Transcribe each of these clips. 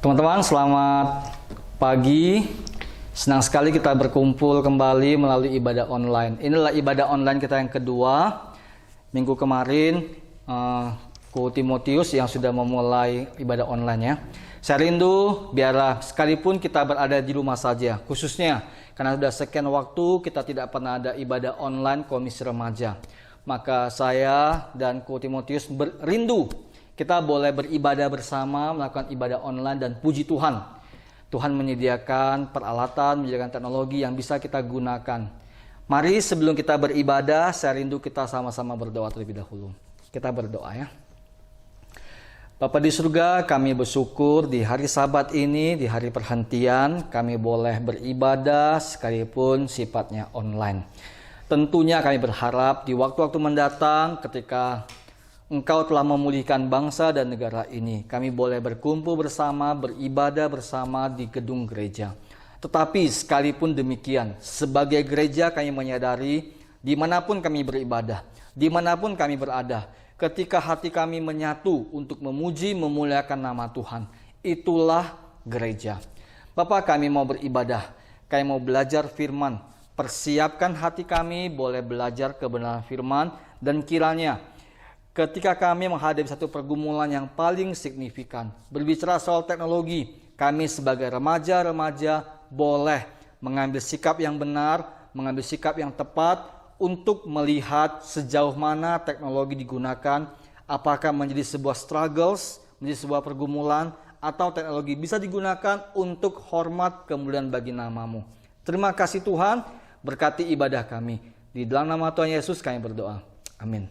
Teman-teman, selamat pagi. Senang sekali kita berkumpul kembali melalui ibadah online. Inilah ibadah online kita yang kedua. Minggu kemarin, Ko Timotius yang sudah memulai ibadah online ya. Saya rindu biarlah sekalipun kita berada di rumah saja, khususnya karena sudah sekian waktu kita tidak pernah ada ibadah online komisi remaja. Maka saya dan Ko Timotius rindu kita boleh beribadah bersama, melakukan ibadah online, dan puji Tuhan. Tuhan menyediakan peralatan, menyediakan teknologi yang bisa kita gunakan. Mari sebelum kita beribadah, saya rindu kita sama-sama berdoa terlebih dahulu. Kita berdoa ya. Bapa di surga, kami bersyukur di hari Sabat ini, di hari perhentian, kami boleh beribadah sekalipun sifatnya online. Tentunya kami berharap di waktu-waktu mendatang ketika Engkau telah memulihkan bangsa dan negara ini, kami boleh berkumpul bersama, beribadah bersama di gedung gereja. Tetapi sekalipun demikian, sebagai gereja kami menyadari dimanapun kami beribadah, dimanapun kami berada, ketika hati kami menyatu untuk memuji, memuliakan nama Tuhan, itulah gereja. Bapak, kami mau beribadah, kami mau belajar firman, persiapkan hati kami boleh belajar kebenaran firman, dan kiranya ketika kami menghadapi satu pergumulan yang paling signifikan, berbicara soal teknologi, kami sebagai remaja-remaja boleh mengambil sikap yang benar, mengambil sikap yang tepat untuk melihat sejauh mana teknologi digunakan, apakah menjadi sebuah struggles, menjadi sebuah pergumulan, atau teknologi bisa digunakan untuk hormat kemuliaan bagi nama-Mu. Terima kasih Tuhan, berkati ibadah kami. Di dalam nama Tuhan Yesus kami berdoa. Amin.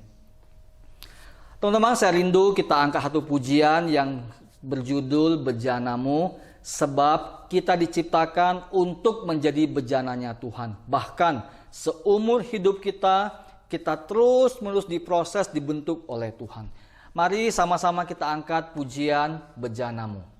Teman-teman, saya rindu kita angkat satu pujian yang berjudul Bejana-Mu, sebab kita diciptakan untuk menjadi bejananya Tuhan. Bahkan seumur hidup kita terus-menerus diproses, dibentuk oleh Tuhan. Mari sama-sama kita angkat pujian Bejana-Mu.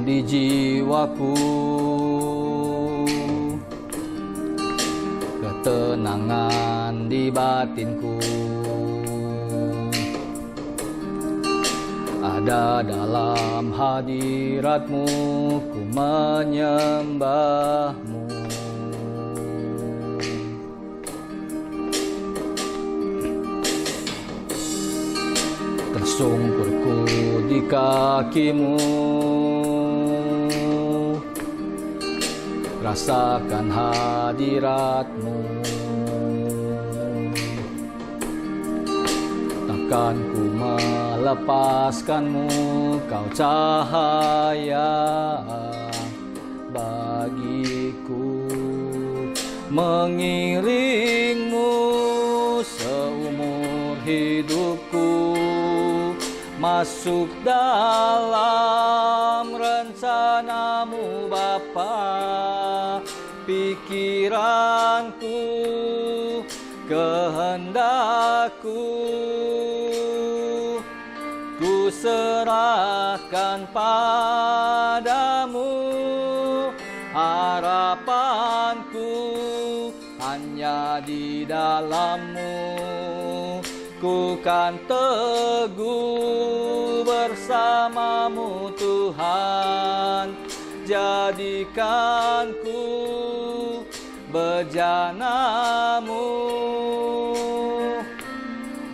Di jiwaku, ketenangan di batinku, ada dalam hadirat-Mu, ku menyembah-Mu. Tersungkurku di kaki-Mu, rasakan hadirat-Mu. Takkan ku melepaskan-Mu, Kau cahaya bagiku. Mengiring-Mu seumur hidupku, masuk dalam rencana-Mu Bapa. Pikiranku, kehendakku, ku serahkan padamu. Harapanku hanya di dalam-Mu, ku kan teguh bersama-Mu Tuhan. Jadikanku bejana-Mu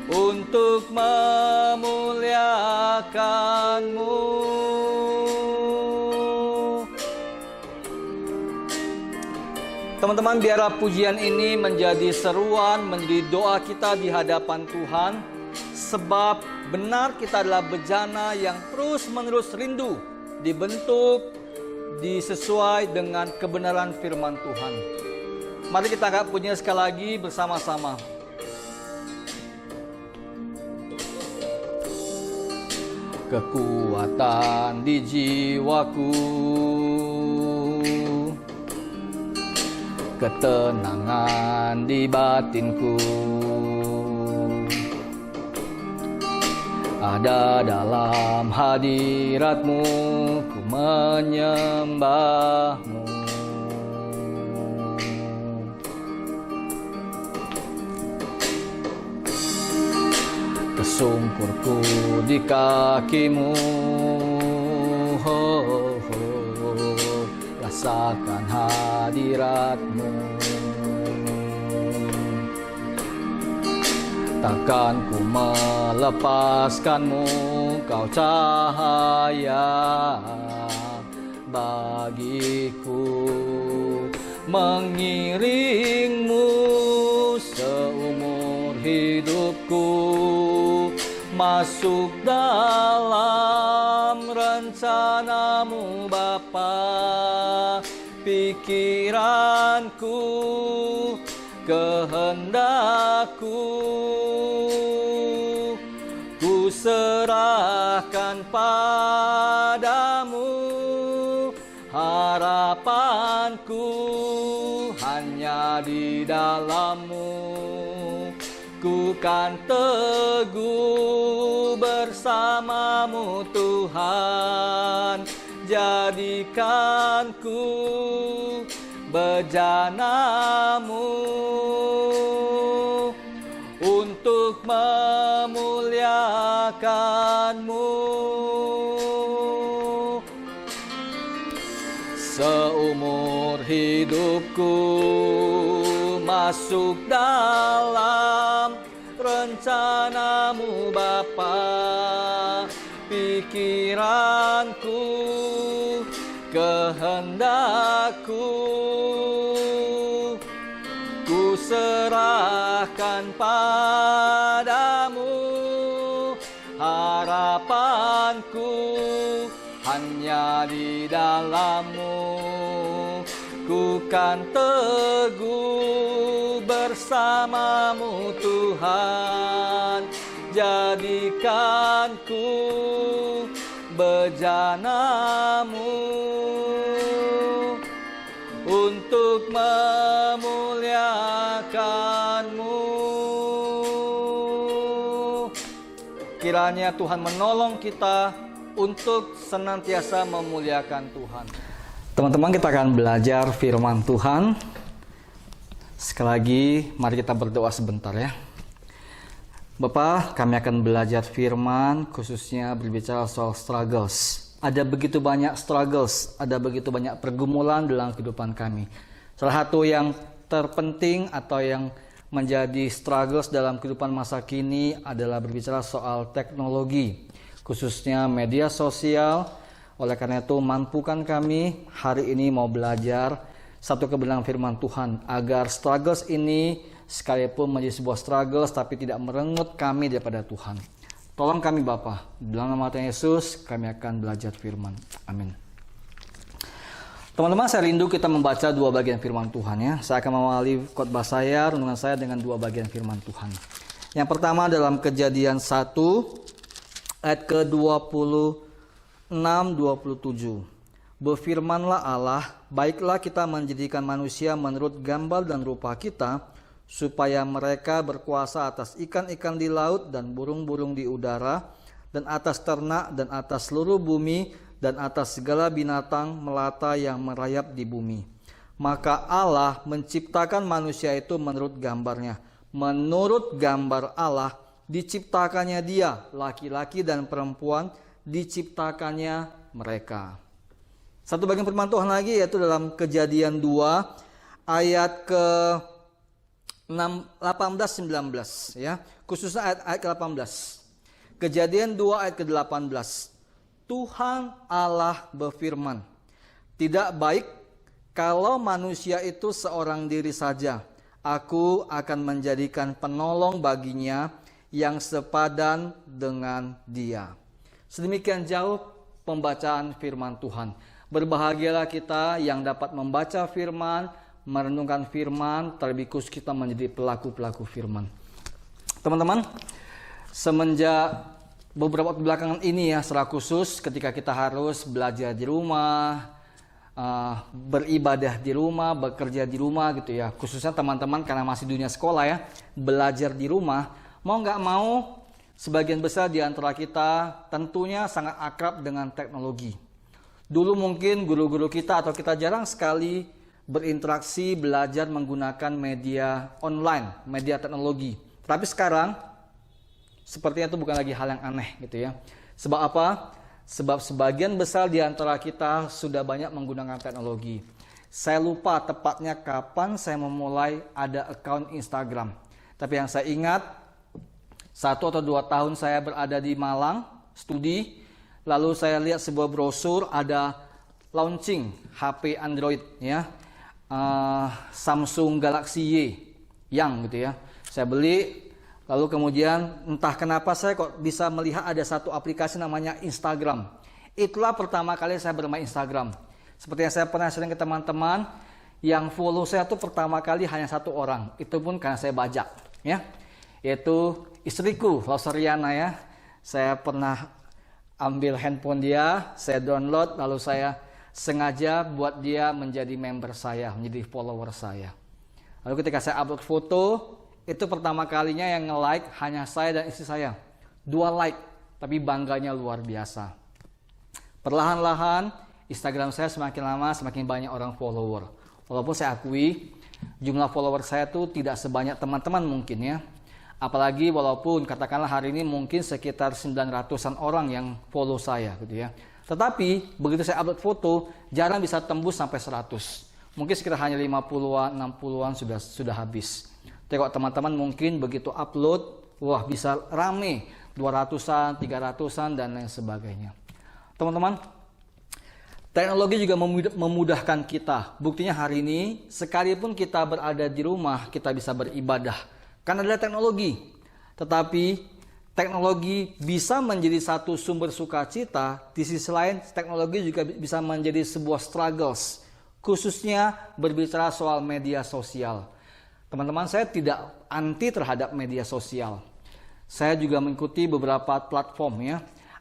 untuk memuliakan-Mu. Teman-teman, biarlah pujian ini menjadi seruan, menjadi doa kita di hadapan Tuhan, sebab benar kita adalah bejana yang terus-menerus rindu dibentuk, disesuai dengan kebenaran firman Tuhan. Mari kita angkat pujian sekali lagi bersama-sama. kekuatan di jiwaku, ketenangan di batinku. Ada dalam hadirat-Mu, ku menyembah-Mu. Tersungkurku di kaki-Mu, rasakan hadirat-Mu. Takkan ku melepaskan-Mu, Kau cahaya bagiku. Mengiring-Mu seumur hidupku, masuk dalam rencana-Mu Bapa. Pikiranku, kehendakku, ku serahkan padamu. Harapanku hanya di dalam-Mu, ku kan teguh bersama-Mu Tuhan. Jadikanku bejana-Mu untuk memuliakan-Mu. Seumur hidupku masuk dalam rencana-Mu Bapa. Pikiranku, kehendakku, ku serahkan padamu. Harapanku hanya di dalam-Mu, ku kan teguh bersama-Mu Tuhan. Jadikanku bejana-Mu untuk memuliakan-Mu. Kiranya Tuhan menolong kita untuk senantiasa memuliakan Tuhan. Teman-teman, kita akan belajar firman Tuhan. Sekali lagi, mari kita berdoa sebentar ya. Bapa, kami akan belajar firman, khususnya berbicara soal struggles. Ada begitu banyak struggles, ada begitu banyak pergumulan dalam kehidupan kami. Salah satu yang terpenting atau yang menjadi struggles dalam kehidupan masa kini adalah berbicara soal teknologi, khususnya media sosial. Oleh karena itu, mampukan kami hari ini mau belajar satu kebenaran firman Tuhan, agar struggles ini sekalipun menjadi sebuah struggles tapi tidak merenggut kami daripada Tuhan. Tolong kami Bapa, dalam nama Tuhan Yesus kami akan belajar firman. Amin. Teman-teman, saya rindu kita membaca dua bagian firman Tuhan ya. Saya akan mengawali khotbah saya, renungan saya dengan dua bagian firman Tuhan. Yang pertama dalam Kejadian 1 ayat ke-26-27. Berfirmanlah Allah, baiklah kita menjadikan manusia menurut gambar dan rupa kita, supaya mereka berkuasa atas ikan-ikan di laut dan burung-burung di udara, dan atas ternak dan atas seluruh bumi, dan atas segala binatang melata yang merayap di bumi. Maka Allah menciptakan manusia itu menurut gambarnya. Menurut gambar Allah diciptakannya dia, laki-laki dan perempuan diciptakannya mereka. Satu bagian firman Tuhan lagi, yaitu dalam Kejadian 2 ayat ke 18-19 ya, khususnya ayat ke-18. Kejadian 2 ayat ke-18. Tuhan Allah berfirman, tidak baik kalau manusia itu seorang diri saja. Aku akan menjadikan penolong baginya yang sepadan dengan dia. Sedemikian jauh pembacaan firman Tuhan. Berbahagialah kita yang dapat membaca firman, merenungkan firman, terlebih khusus kita menjadi pelaku-pelaku firman. Teman-teman, semenjak beberapa waktu belakangan ini ya, secara khusus ketika kita harus belajar di rumah, beribadah di rumah, bekerja di rumah gitu ya. Khususnya teman-teman karena masih dunia sekolah ya, belajar di rumah, mau nggak mau sebagian besar di antara kita tentunya sangat akrab dengan teknologi. Dulu mungkin guru-guru kita atau kita jarang sekali berinteraksi belajar menggunakan media online, media teknologi. Tapi sekarang sepertinya itu bukan lagi hal yang aneh gitu ya. Sebab apa? Sebab sebagian besar di antara kita sudah banyak menggunakan teknologi. Saya lupa tepatnya kapan saya memulai ada akun Instagram. Tapi yang saya ingat, 1 atau 2 tahun saya berada di Malang, studi. Lalu saya lihat sebuah brosur ada launching HP Android ya. Samsung Galaxy Y yang gitu ya. Saya beli. Lalu kemudian entah kenapa saya kok bisa melihat ada satu aplikasi namanya Instagram. Itulah pertama kali saya bermain Instagram. Seperti yang saya pernah sharing ke teman-teman, yang follow saya tuh pertama kali hanya 1 orang. Itu pun karena saya bajak, ya. Yaitu istriku, Lausariana ya. Saya pernah ambil handphone dia, saya download, lalu saya sengaja buat dia menjadi member saya, menjadi follower saya. Lalu ketika saya upload foto, itu pertama kalinya yang nge-like hanya saya dan istri saya. 2 like, tapi bangganya luar biasa. Perlahan-lahan, Instagram saya semakin lama semakin banyak orang follower. Walaupun saya akui, jumlah follower saya tuh tidak sebanyak teman-teman mungkin ya. Apalagi walaupun katakanlah hari ini mungkin sekitar 900-an orang yang follow saya gitu ya. Tetapi begitu saya upload foto, jarang bisa tembus sampai 100. Mungkin sekitar hanya 50-an, 60-an sudah habis. Tengok teman-teman mungkin begitu upload, wah bisa rame, 200-an, 300-an dan lain sebagainya. Teman-teman, teknologi juga memudahkan kita. Buktinya hari ini, sekalipun kita berada di rumah, kita bisa beribadah. Karena ada teknologi. Tetapi teknologi bisa menjadi satu sumber sukacita, di sisi lain teknologi juga bisa menjadi sebuah struggles. Khususnya berbicara soal media sosial. Teman-teman, saya tidak anti terhadap media sosial. Saya juga mengikuti beberapa platform ya.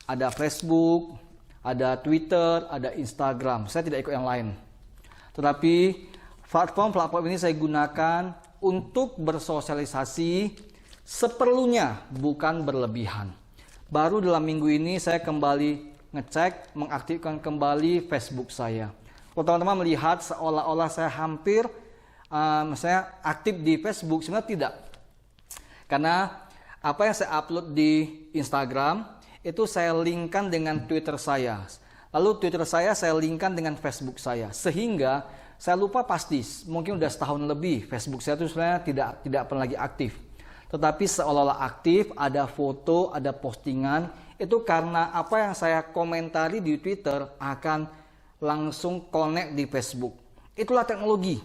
Ada Facebook, ada Twitter, ada Instagram. Saya tidak ikut yang lain. Tetapi platform ini saya gunakan untuk bersosialisasi seperlunya, bukan berlebihan. Baru dalam minggu ini saya kembali ngecek, mengaktifkan kembali Facebook saya. Kalau teman-teman melihat seolah-olah saya hampir saya aktif di Facebook, sebenarnya tidak. Karena apa yang saya upload di Instagram itu saya linkkan dengan Twitter saya. Lalu Twitter saya linkkan dengan Facebook saya. Sehingga saya lupa pasti, mungkin udah setahun lebih Facebook saya itu sebenarnya tidak pernah lagi aktif. Tetapi seolah-olah aktif, ada foto, ada postingan, itu karena apa yang saya komentari di Twitter akan langsung connect di Facebook. Itulah teknologi.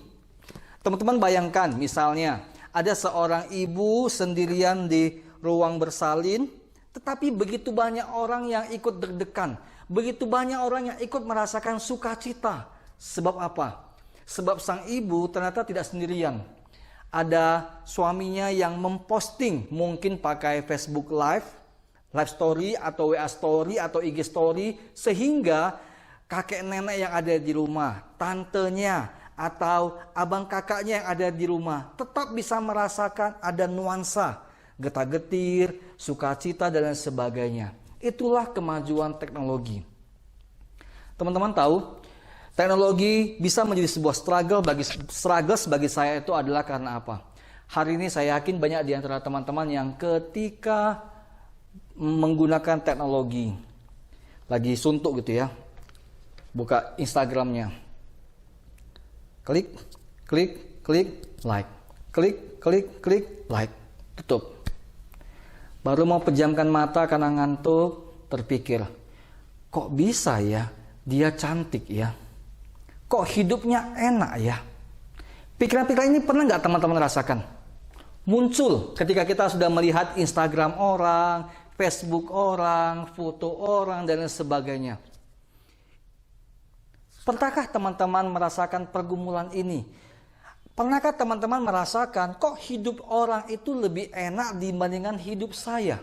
Teman-teman bayangkan misalnya ada seorang ibu sendirian di ruang bersalin, tetapi begitu banyak orang yang ikut deg-degan, begitu banyak orang yang ikut merasakan sukacita. Sebab apa? Sebab sang ibu ternyata tidak sendirian. Ada suaminya yang memposting, mungkin pakai Facebook Live Story atau WA Story atau IG Story, sehingga kakek nenek yang ada di rumah, tantenya, atau abang kakaknya yang ada di rumah tetap bisa merasakan ada nuansa getah-getir, sukacita dan lain sebagainya. Itulah kemajuan teknologi. Teman-teman tahu, teknologi bisa menjadi sebuah struggles bagi saya itu adalah karena apa? Hari ini saya yakin banyak di antara teman-teman yang ketika menggunakan teknologi lagi suntuk gitu ya, buka Instagramnya, klik, like. Klik, like. Tutup. Baru mau pejamkan mata karena ngantuk, terpikir, kok bisa ya dia cantik ya? Kok hidupnya enak ya? Pikiran-pikiran ini pernah nggak teman-teman rasakan? Muncul ketika kita sudah melihat Instagram orang, Facebook orang, foto orang, dan lain sebagainya. Pernahkah teman-teman merasakan pergumulan ini? Pernahkah teman-teman merasakan kok hidup orang itu lebih enak dibandingkan hidup saya?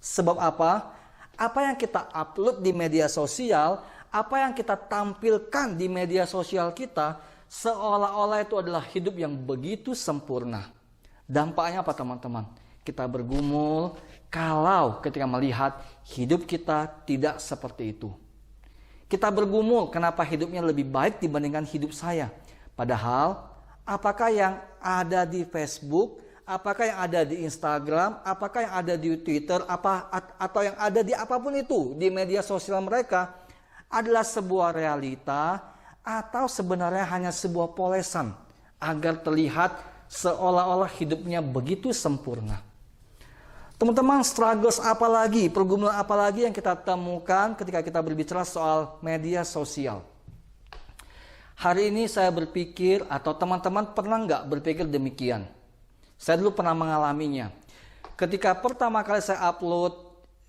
Sebab apa? Apa yang kita upload di media sosial, apa yang kita tampilkan di media sosial kita, seolah-olah itu adalah hidup yang begitu sempurna. Dampaknya apa teman-teman? Kita bergumul kalau ketika melihat hidup kita tidak seperti itu. Kita bergumul kenapa hidupnya lebih baik dibandingkan hidup saya. Padahal apakah yang ada di Facebook, apakah yang ada di Instagram, apakah yang ada di Twitter, atau yang ada di apapun itu di media sosial mereka adalah sebuah realita atau sebenarnya hanya sebuah polesan agar terlihat seolah-olah hidupnya begitu sempurna. Teman-teman, struggles apa lagi, pergumulan apa lagi yang kita temukan ketika kita berbicara soal media sosial? Hari ini saya berpikir, atau teman-teman pernah nggak berpikir demikian? Saya dulu pernah mengalaminya. Ketika pertama kali saya upload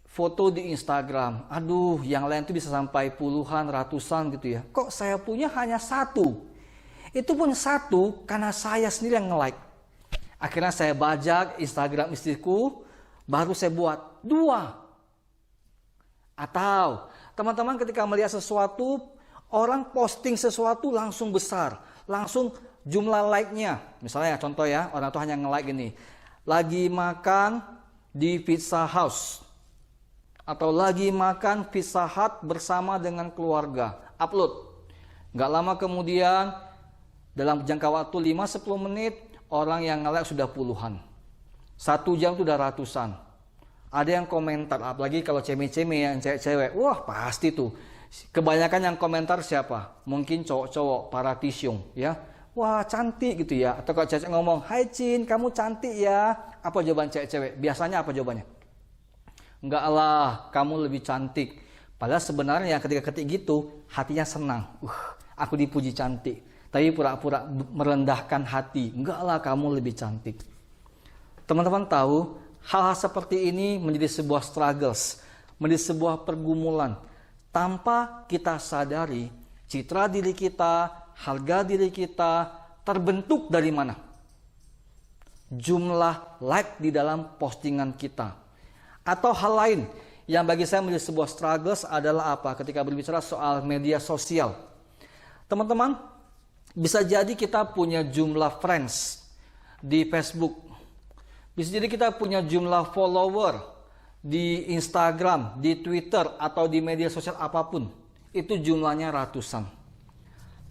foto di Instagram, aduh, yang lain tuh bisa sampai puluhan, ratusan gitu ya. Kok saya punya hanya satu? Itu pun satu karena saya sendiri yang nge-like. Akhirnya saya bajak Instagram istriku, baru saya buat 2. Atau teman-teman ketika melihat sesuatu, orang posting sesuatu langsung besar, langsung jumlah like-nya. Misalnya contoh ya, orang tuh hanya nge-like gini, lagi makan di Pizza House, atau lagi makan Pizza Hut bersama dengan keluarga, upload. Gak lama kemudian, dalam jangka waktu 5-10 menit, orang yang nge-like sudah puluhan. 1 jam itu udah ratusan. Ada yang komentar, apalagi kalau ceme-ceme yang cewek-cewek, wah pasti tuh. Kebanyakan yang komentar siapa? Mungkin cowok-cowok, para tisyung ya. Wah cantik gitu ya. Atau kalau cewek ngomong, hai Cin, kamu cantik ya. Apa jawaban cewek-cewek? Biasanya apa jawabannya? Enggak lah, kamu lebih cantik. Padahal sebenarnya ketika ketik gitu, hatinya senang. Aku dipuji cantik. Tapi pura-pura merendahkan hati. Enggak lah, kamu lebih cantik. Teman-teman tahu, hal-hal seperti ini menjadi sebuah struggles, menjadi sebuah pergumulan. Tanpa kita sadari, citra diri kita, harga diri kita terbentuk dari mana? Jumlah like di dalam postingan kita. Atau hal lain yang bagi saya menjadi sebuah struggles adalah apa? Ketika berbicara soal media sosial. Teman-teman, bisa jadi kita punya jumlah friends di Facebook. Bisa jadi kita punya jumlah follower di Instagram, di Twitter, atau di media sosial apapun. Itu jumlahnya ratusan.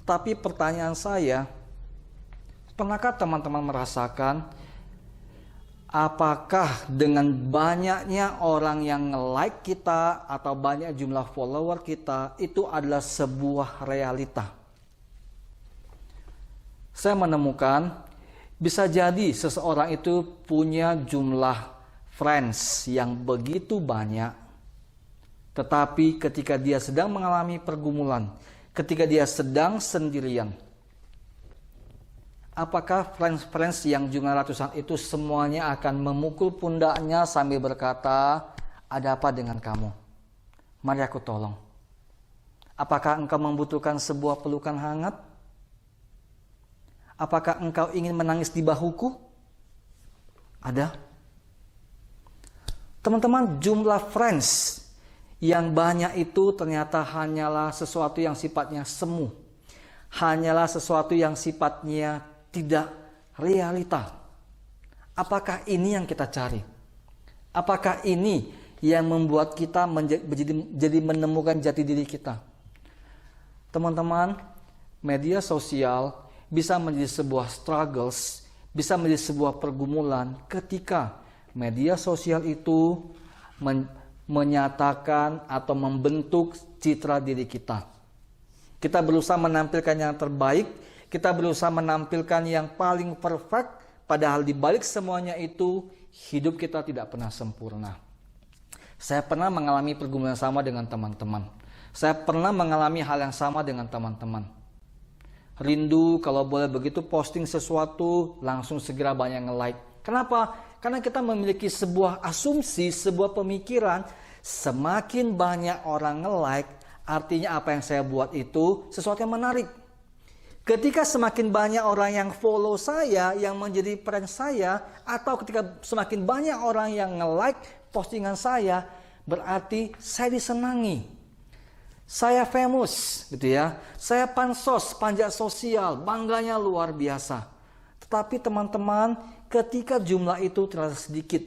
Tapi pertanyaan saya, pernahkah teman-teman merasakan apakah dengan banyaknya orang yang nge-like kita atau banyak jumlah follower kita itu adalah sebuah realita? Saya menemukan bisa jadi seseorang itu punya jumlah friends yang begitu banyak, tetapi ketika dia sedang mengalami pergumulan, ketika dia sedang sendirian, apakah friends yang jumlah ratusan itu semuanya akan memukul pundaknya sambil berkata, ada apa dengan kamu? Mari aku tolong. Apakah engkau membutuhkan sebuah pelukan hangat? Apakah engkau ingin menangis di bahuku? Ada. Teman-teman, jumlah friends yang banyak itu ternyata hanyalah sesuatu yang sifatnya semu. Hanyalah sesuatu yang sifatnya tidak realita. Apakah ini yang kita cari? Apakah ini yang membuat kita jadi menemukan jati diri kita? Teman-teman, media sosial bisa menjadi sebuah struggles, bisa menjadi sebuah pergumulan ketika media sosial itu menyatakan atau membentuk citra diri kita. Kita berusaha menampilkan yang terbaik, kita berusaha menampilkan yang paling perfect, padahal di balik semuanya itu hidup kita tidak pernah sempurna. Saya pernah mengalami pergumulan sama dengan teman-teman. Saya pernah mengalami hal yang sama dengan teman-teman. Rindu kalau boleh begitu posting sesuatu langsung segera banyak nge-like. Kenapa? Karena kita memiliki sebuah asumsi, sebuah pemikiran, semakin banyak orang nge-like, artinya apa yang saya buat itu sesuatu yang menarik. Ketika semakin banyak orang yang follow saya, yang menjadi friend saya, atau ketika semakin banyak orang yang nge-like postingan saya, berarti saya disenangi. Saya famous, gitu ya. Saya pansos, panjat sosial, bangganya luar biasa. Tetapi teman-teman, ketika jumlah itu terlalu sedikit,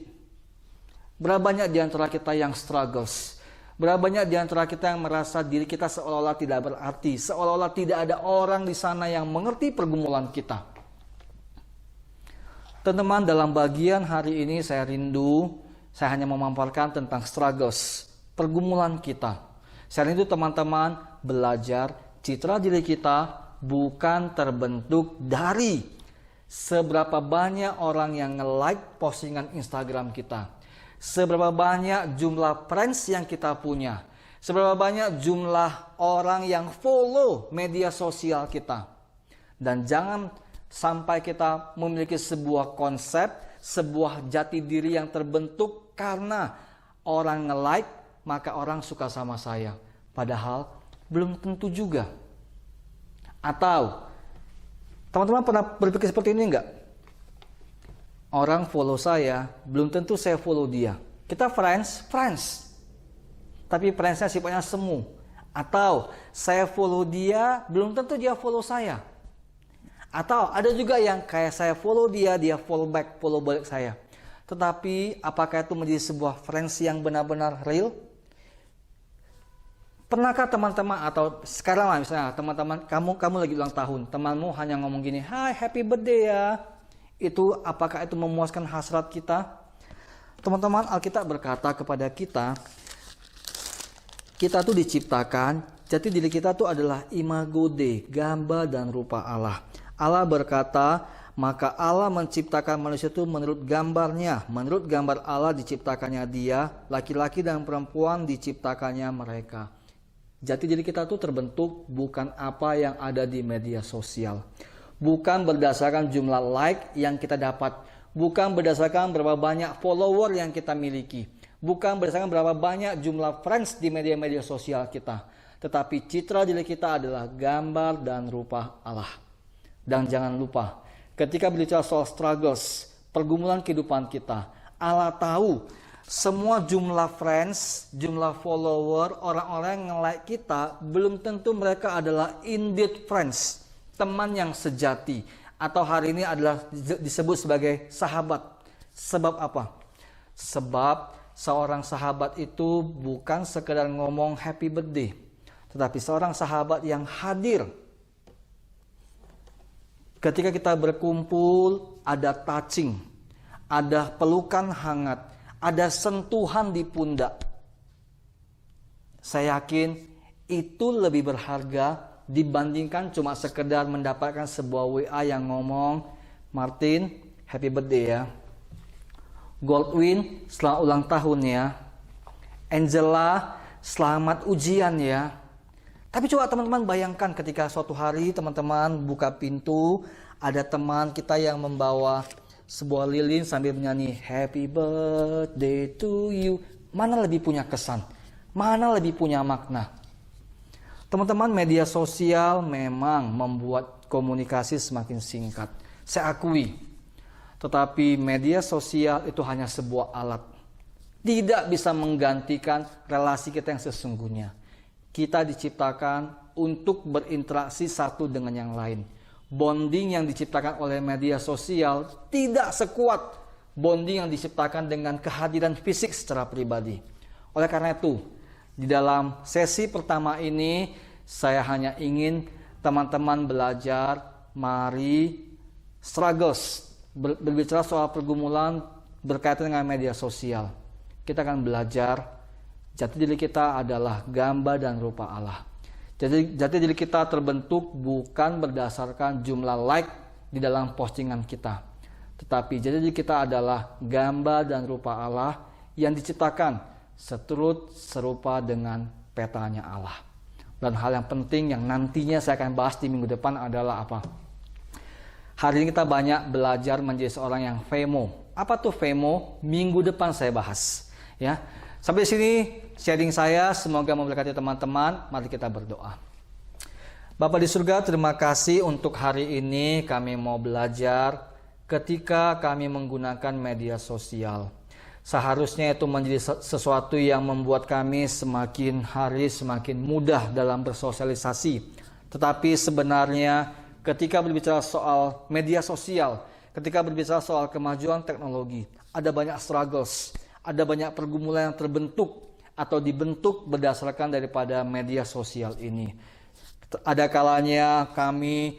berapa banyak di antara kita yang struggles? Berapa banyak di antara kita yang merasa diri kita seolah-olah tidak berarti, seolah-olah tidak ada orang di sana yang mengerti pergumulan kita. Teman-teman, dalam bagian hari ini saya rindu, saya hanya memaparkan tentang struggles, pergumulan kita. Saya rindu teman-teman belajar citra diri kita bukan terbentuk dari seberapa banyak orang yang nge-like postingan Instagram kita. Seberapa banyak jumlah friends yang kita punya. Seberapa banyak jumlah orang yang follow media sosial kita. Dan jangan sampai kita memiliki sebuah konsep, sebuah jati diri yang terbentuk karena orang nge-like, maka orang suka sama saya. Padahal belum tentu juga. Atau teman-teman pernah berpikir seperti ini enggak? Orang follow saya, belum tentu saya follow dia. Kita friends. Tapi friendsnya sifatnya semu. Atau saya follow dia, belum tentu dia follow saya. Atau ada juga yang kayak saya follow dia, dia follow balik saya. Tetapi apakah itu menjadi sebuah friends yang benar-benar real? Pernahkah teman-teman atau sekarang lah misalnya teman-teman kamu lagi ulang tahun, temanmu hanya ngomong gini, "Hai, happy birthday ya." Itu apakah itu memuaskan hasrat kita? Teman-teman, Alkitab berkata kepada kita tuh diciptakan, jati diri kita tuh adalah imago Dei, gambar dan rupa Allah. Allah berkata, maka Allah menciptakan manusia itu menurut gambarnya. Menurut gambar Allah diciptakannya dia, laki-laki dan perempuan diciptakannya mereka. Jati diri kita tuh terbentuk bukan apa yang ada di media sosial. Bukan berdasarkan jumlah like yang kita dapat. Bukan berdasarkan berapa banyak follower yang kita miliki. Bukan berdasarkan berapa banyak jumlah friends di media-media sosial kita. Tetapi citra diri kita adalah gambar dan rupa Allah. Dan jangan lupa, ketika berbicara soal struggles, pergumulan kehidupan kita, Allah tahu semua jumlah friends, jumlah follower, orang-orang yang nge-like kita, belum tentu mereka adalah indeed friends, teman yang sejati. Atau hari ini adalah disebut sebagai sahabat. Sebab apa? Sebab seorang sahabat itu bukan sekedar ngomong happy birthday, tetapi seorang sahabat yang hadir. Ketika kita berkumpul, ada touching, ada pelukan hangat, ada sentuhan di pundak. Saya yakin itu lebih berharga dibandingkan cuma sekedar mendapatkan sebuah WA yang ngomong, "Martin, happy birthday ya. Goldwyn, selamat ulang tahun ya. Angela, selamat ujian ya." Tapi coba teman-teman bayangkan ketika suatu hari teman-teman buka pintu, ada teman kita yang membawa sebuah lilin sambil menyanyi happy birthday to you. Mana lebih punya kesan? Mana lebih punya makna? Teman-teman, media sosial memang membuat komunikasi semakin singkat. Saya akui. Tetapi media sosial itu hanya sebuah alat. Tidak bisa menggantikan relasi kita yang sesungguhnya. Kita diciptakan untuk berinteraksi satu dengan yang lain. Bonding yang diciptakan oleh media sosial tidak sekuat bonding yang diciptakan dengan kehadiran fisik secara pribadi. Oleh karena itu, di dalam sesi pertama ini, saya hanya ingin teman-teman belajar, mari struggles, berbicara soal pergumulan berkaitan dengan media sosial. Kita akan belajar, jati diri kita adalah gambar dan rupa Allah. Jadi jati diri kita terbentuk bukan berdasarkan jumlah like di dalam postingan kita. Tetapi jati diri kita adalah gambar dan rupa Allah yang diciptakan seturut serupa dengan petanya Allah. Dan hal yang penting yang nantinya saya akan bahas di minggu depan adalah apa? Hari ini kita banyak belajar menjadi seorang yang FOMO. Apa tuh FOMO? Minggu depan saya bahas. Ya. Sampai sini sharing saya, semoga memberkati teman-teman. Mari kita berdoa. Bapa di surga, terima kasih untuk hari ini kami mau belajar ketika kami menggunakan media sosial. Seharusnya itu menjadi sesuatu yang membuat kami semakin hari semakin mudah dalam bersosialisasi. Tetapi sebenarnya ketika berbicara soal media sosial, ketika berbicara soal kemajuan teknologi, ada banyak struggles, ada banyak pergumulan yang terbentuk atau dibentuk berdasarkan daripada media sosial ini. Ada kalanya kami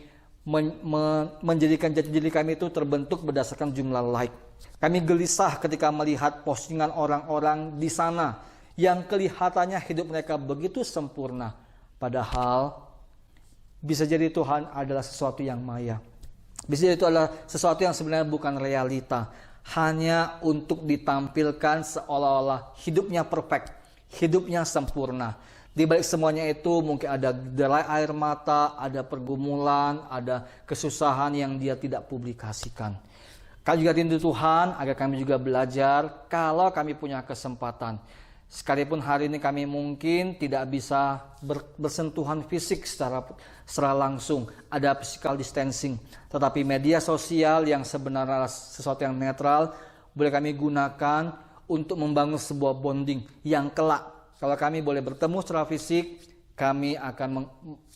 menjadikan jati diri kami itu terbentuk berdasarkan jumlah like. Kami gelisah ketika melihat postingan orang-orang di sana yang kelihatannya hidup mereka begitu sempurna. Padahal bisa jadi Tuhan adalah sesuatu yang maya. Bisa jadi itu adalah sesuatu yang sebenarnya bukan realita. Hanya untuk ditampilkan seolah-olah hidupnya perfect, hidupnya sempurna. Di balik semuanya itu mungkin ada derai air mata, ada pergumulan, ada kesusahan yang dia tidak publikasikan. Kami juga rindu Tuhan agar kami juga belajar kalau kami punya kesempatan. Sekalipun hari ini kami mungkin tidak bisa bersentuhan fisik secara langsung, ada physical distancing. Tetapi media sosial yang sebenarnya sesuatu yang netral, boleh kami gunakan untuk membangun sebuah bonding yang kelak. Kalau kami boleh bertemu secara fisik, kami akan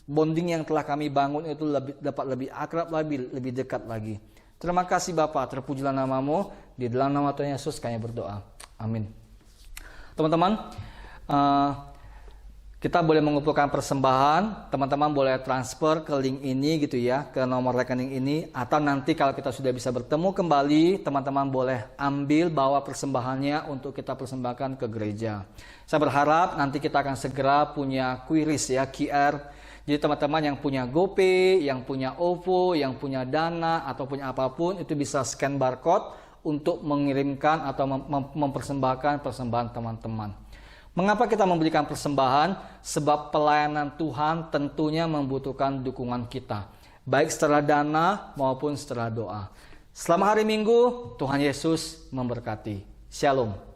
bonding yang telah kami bangun itu dapat lebih akrab lagi, lebih dekat lagi. Terima kasih Bapa, terpujilah namamu. Di dalam nama Tuhan Yesus kami berdoa. Amin. Teman-teman, kita boleh mengumpulkan persembahan. Teman-teman boleh transfer ke link ini gitu ya, ke nomor rekening ini. Atau nanti kalau kita sudah bisa bertemu kembali, teman-teman boleh ambil bawa persembahannya untuk kita persembahkan ke gereja. Saya berharap nanti kita akan segera punya QRIS ya, QR. Jadi teman-teman yang punya GoPay, yang punya OVO, yang punya Dana, atau punya apapun, itu bisa scan barcode untuk mengirimkan atau mempersembahkan persembahan teman-teman. Mengapa kita memberikan persembahan? Sebab pelayanan Tuhan tentunya membutuhkan dukungan kita, baik secara dana maupun secara doa. Selamat hari Minggu, Tuhan Yesus memberkati. Shalom.